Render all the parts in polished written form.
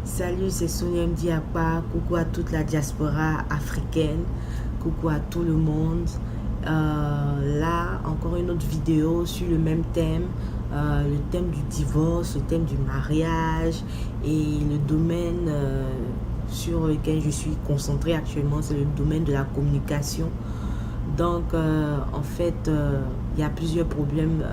Salut, c'est Sonia Mdiapa. Coucou à toute la diaspora africaine. Coucou à tout le monde. Là, encore une autre vidéo sur le même thème. Le thème du divorce, le thème du mariage et le domaine sur lequel je suis concentrée actuellement, c'est le domaine de la communication. Donc, en fait, il y a plusieurs problèmes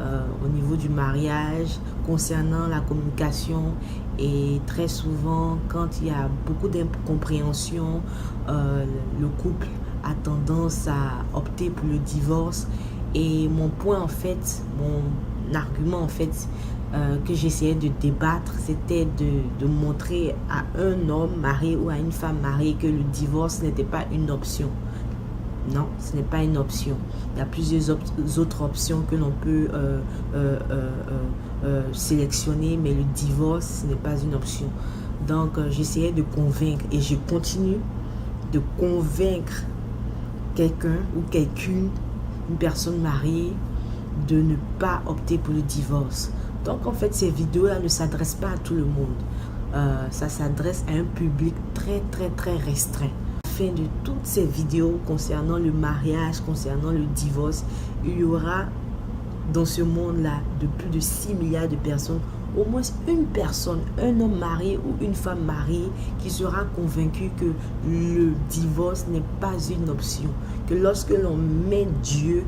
au niveau du mariage concernant la communication et très souvent, quand il y a beaucoup d'incompréhension, le couple a tendance à opter pour le divorce. Et mon point, en fait, mon argument, en fait, que j'essayais de débattre, c'était de montrer à un homme marié ou à une femme mariée que le divorce n'était pas une option. Non, ce n'est pas une option. Il y a plusieurs autres options que l'on peut sélectionner, mais le divorce, ce n'est pas une option. Donc, j'essayais de convaincre et je continue de convaincre quelqu'un ou quelqu'une, une personne mariée, de ne pas opter pour le divorce. Donc, en fait, ces vidéos-là ne s'adressent pas à tout le monde. Ça s'adresse à un public très, très, très restreint. De toutes ces vidéos concernant le mariage, concernant le divorce, il y aura dans ce monde-là de plus de 6 milliards de personnes, au moins une personne, un homme marié ou une femme mariée qui sera convaincu que le divorce n'est pas une option, que lorsque l'on met Dieu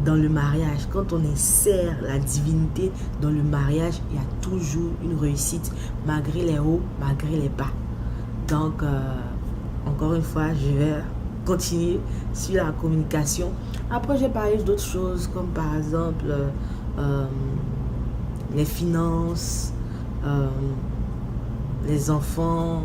dans le mariage, quand on insère la divinité dans le mariage, il y a toujours une réussite, malgré les hauts, malgré les bas. Donc, encore une fois, je vais continuer sur la communication. Après, j'ai parlé d'autres choses, comme par exemple les finances, les enfants,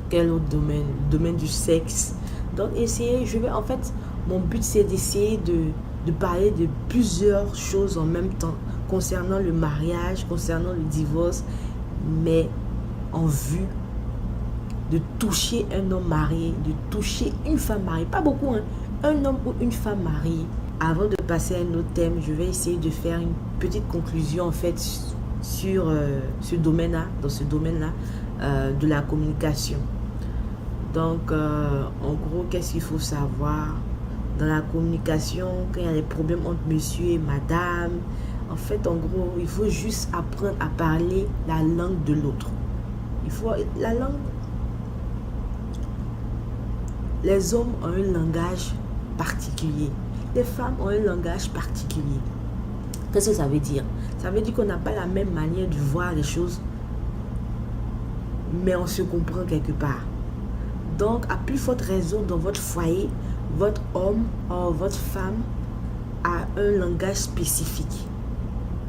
quel autre domaine? Le domaine du sexe. Donc, en fait, mon but, c'est d'essayer de parler de plusieurs choses en même temps, concernant le mariage, concernant le divorce, mais en vue de toucher un homme marié, de toucher une femme mariée, pas beaucoup, hein, un homme ou une femme mariée. Avant de passer à un autre thème, je vais essayer de faire une petite conclusion en fait sur ce domaine-là, dans ce domaine-là de la communication. Donc, en gros, qu'est-ce qu'il faut savoir dans la communication, quand il y a des problèmes entre monsieur et madame? En fait, en gros, il faut juste apprendre à parler la langue de l'autre. La langue. Les hommes ont un langage particulier. Les femmes ont un langage particulier. Qu'est-ce que ça veut dire? Ça veut dire qu'on n'a pas la même manière de voir les choses, mais on se comprend quelque part. Donc, à plus forte raison, dans votre foyer, votre homme ou votre femme a un langage spécifique.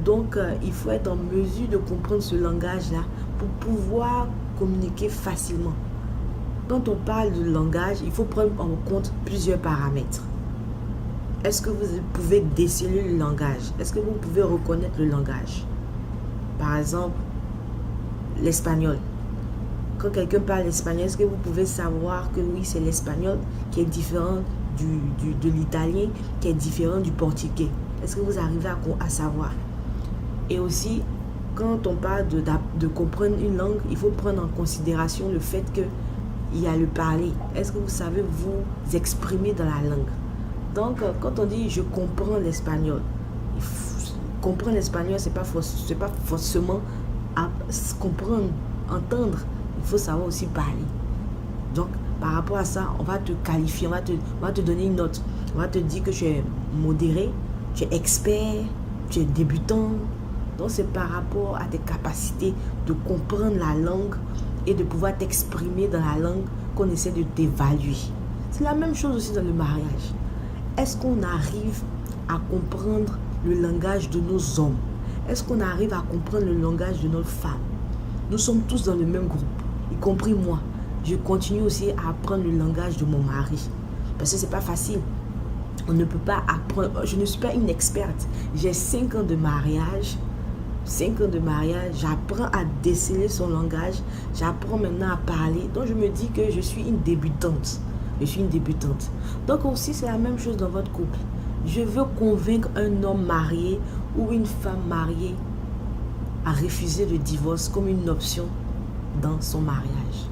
Donc, il faut être en mesure de comprendre ce langage-là pour pouvoir communiquer facilement. Quand on parle de langage, il faut prendre en compte plusieurs paramètres. Est-ce que vous pouvez déceler le langage? Est-ce que vous pouvez reconnaître le langage? Par exemple, l'espagnol. Quand quelqu'un parle espagnol, est-ce que vous pouvez savoir que oui, c'est l'espagnol qui est différent de l'italien, qui est différent du portugais? Est-ce que vous arrivez à savoir? Et aussi, quand on parle de comprendre une langue, il faut prendre en considération le fait qu'il y a le parler. Est-ce que vous savez vous exprimer dans la langue? Donc, quand on dit « je comprends l'espagnol », comprendre l'espagnol, c'est pas forcément comprendre, entendre. Il faut savoir aussi parler. Donc, par rapport à ça, on va te qualifier, on va te donner une note. On va te dire que tu es modéré, tu es expert, tu es débutant. Donc, c'est par rapport à tes capacités de comprendre la langue et de pouvoir t'exprimer dans la langue qu'on essaie de t'évaluer. C'est la même chose aussi dans le mariage. Est-ce qu'on arrive à comprendre le langage de nos hommes? Est-ce qu'on arrive à comprendre le langage de notre femme? Nous sommes tous dans le même groupe, y compris moi. Je continue aussi à apprendre le langage de mon mari. Parce que c'est pas facile. On ne peut pas apprendre. Je ne suis pas une experte. J'ai 5 ans de mariage. 5 ans de mariage, j'apprends à déceler son langage, j'apprends maintenant à parler. Donc je me dis que je suis une débutante. Je suis une débutante. Donc aussi c'est la même chose dans votre couple. Je veux convaincre un homme marié ou une femme mariée a refusé le divorce comme une option dans son mariage.